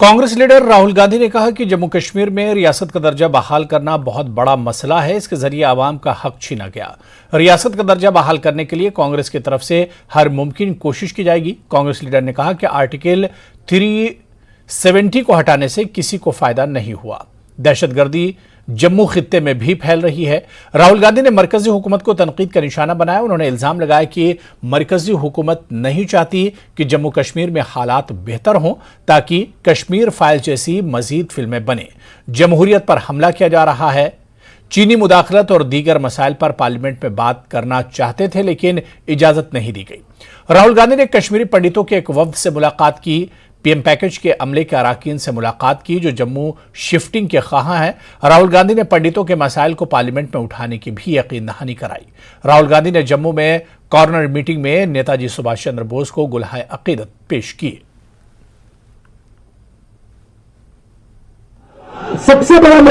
Congress leader Rahul Gandhi ने कहा कि जम्मू कश्मीर में रियासत का दर्जा बहाल करना बहुत बड़ा मसला है। इसके जरिए आवाम का हक छीना गया। रियासत का दर्जा बहाल करने के लिए कांग्रेस की तरफ से हर मुमकिन कोशिश की जाएगी। कांग्रेस लीडर ने कहा कि आर्टिकल 370 को हटाने से किसी को फायदा नहीं हुआ। दहशतगर्दी जम्मू खित्ते में भी फैल रही है। राहुल गांधी ने मरकजी हुकूमत को तनकीद का निशाना बनाया। उन्होंने इल्जाम लगाया कि मरकजी हुकूमत नहीं चाहती कि जम्मू कश्मीर में हालात बेहतर हों ताकि कश्मीर फाइल जैसी मजीद फिल्में बने। जमहूरियत पर हमला किया जा रहा है। चीनी मुदाखलत और दीगर मसाइल पर पार्लियामेंट में बात करना चाहते थे लेकिन इजाजत नहीं दी गई। राहुल गांधी ने कश्मीरी पंडितों के एक वफ्द से मुलाकात की। पीएम पैकेज के अमले के अराकीन से मुलाकात की जो जम्मू शिफ्टिंग के ख्वाह हैं। राहुल गांधी ने पंडितों के मसाइल को पार्लियामेंट में उठाने की भी यकीन दहानी कराई। राहुल गांधी ने जम्मू में कॉर्नर मीटिंग में नेताजी सुभाष चंद्र बोस को गुलहाए अकीदत पेश की। सबसे बड़ा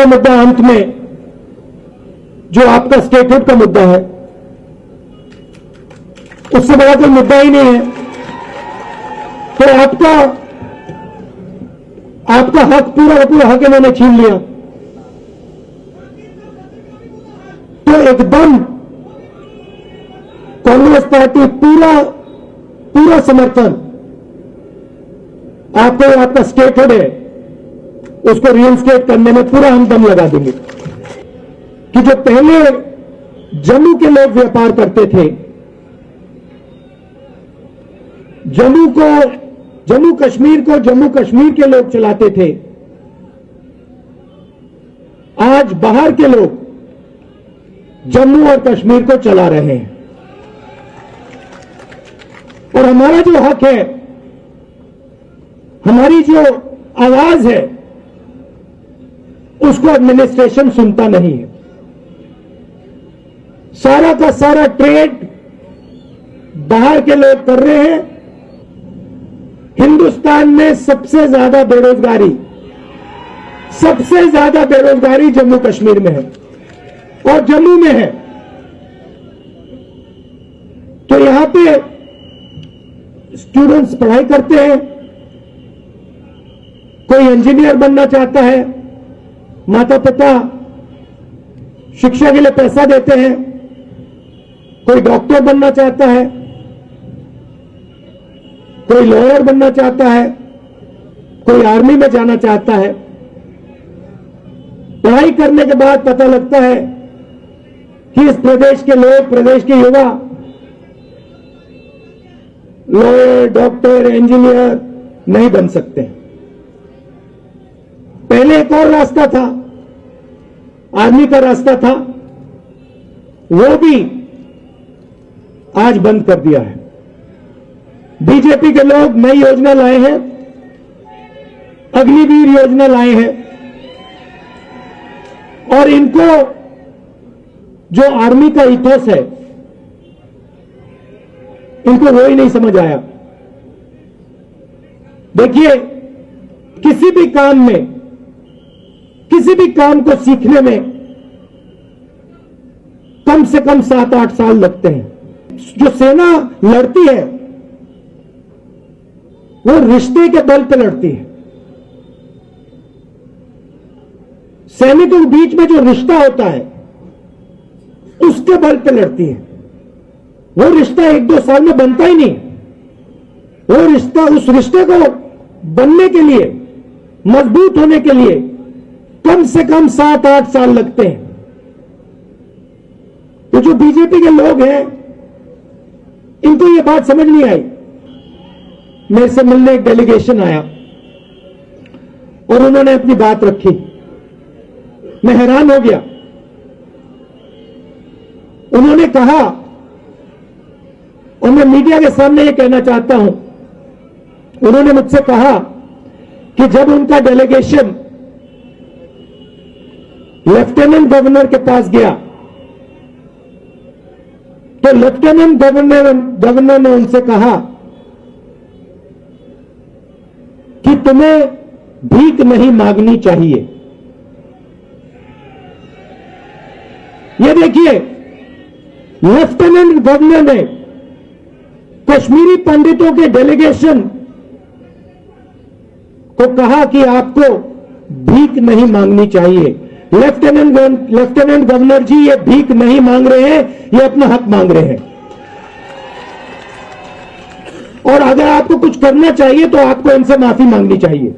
मुद्दा अंत में जो आपका स्टेटहुड का मुद्दा है, उससे बड़ा कोई मुद्दा ही नहीं है। तो आपका हक पूरा का पूरा हक इन्होंने छीन लिया। तो एकदम कांग्रेस पार्टी पूरा समर्थन आपका स्टेटहुड है उसको रिइंस्टेट करने में पूरा हम दम लगा देंगे। कि जो पहले जम्मू के लोग व्यापार करते थे, जम्मू कश्मीर को जम्मू कश्मीर के लोग चलाते थे, आज बाहर के लोग जम्मू और कश्मीर को चला रहे हैं। और हमारा जो हक है, हमारी जो आवाज है, उसको एडमिनिस्ट्रेशन सुनता नहीं है। सारा का सारा ट्रेड बाहर के लोग कर रहे हैं। हिंदुस्तान में सबसे ज्यादा बेरोजगारी जम्मू कश्मीर में है और जम्मू में है। तो यहां पे स्टूडेंट्स पढ़ाई करते हैं, कोई इंजीनियर बनना चाहता है, माता पिता शिक्षा के लिए पैसा देते हैं, कोई डॉक्टर बनना चाहता है, कोई लॉयर बनना चाहता है, कोई आर्मी में जाना चाहता है। पढ़ाई करने के बाद पता लगता है कि इस प्रदेश के लोग, प्रदेश के युवा लॉयर, डॉक्टर, इंजीनियर नहीं बन सकते। पहले एक और रास्ता था, आर्मी का रास्ता था, वो भी आज बंद कर दिया है। बीजेपी के लोग नई योजना लाए हैं, अग्निवीर योजना लाए हैं और इनको जो आर्मी का इथोस है, इनको वो ही नहीं समझ आया। देखिए, किसी भी काम को सीखने में कम से कम 7-8 साल लगते हैं। जो सेना लड़ती है वो रिश्ते के बल पर लड़ती है। सैनिकों के बीच में जो रिश्ता होता है उसके बल पर लड़ती है। वो रिश्ता 1-2 साल में बनता ही नहीं। वो रिश्ता, उस रिश्ते को बनने के लिए, मजबूत होने के लिए कम से कम 7-8 साल लगते हैं। तो जो बीजेपी के लोग हैं, इनको ये बात समझ नहीं आई। मेरे से मिलने एक डेलीगेशन आया और उन्होंने अपनी बात रखी। मैं हैरान हो गया। उन्होंने कहा, और मैं मीडिया के सामने ये कहना चाहता हूं, उन्होंने मुझसे कहा कि जब उनका डेलीगेशन लेफ्टिनेंट गवर्नर के पास गया तो लेफ्टिनेंट गवर्नर ने उनसे कहा कि तुम्हें भीख नहीं मांगनी चाहिए। ये देखिए, लेफ्टिनेंट गवर्नर ने कश्मीरी पंडितों के डेलीगेशन तो कहा कि आपको भीख नहीं मांगनी चाहिए। लेफ्टिनेंट गवर्नर जी, ये भीख नहीं मांग रहे हैं, ये अपना हक मांग रहे हैं। और अगर आपको कुछ करना चाहिए तो आपको इनसे माफी मांगनी चाहिए।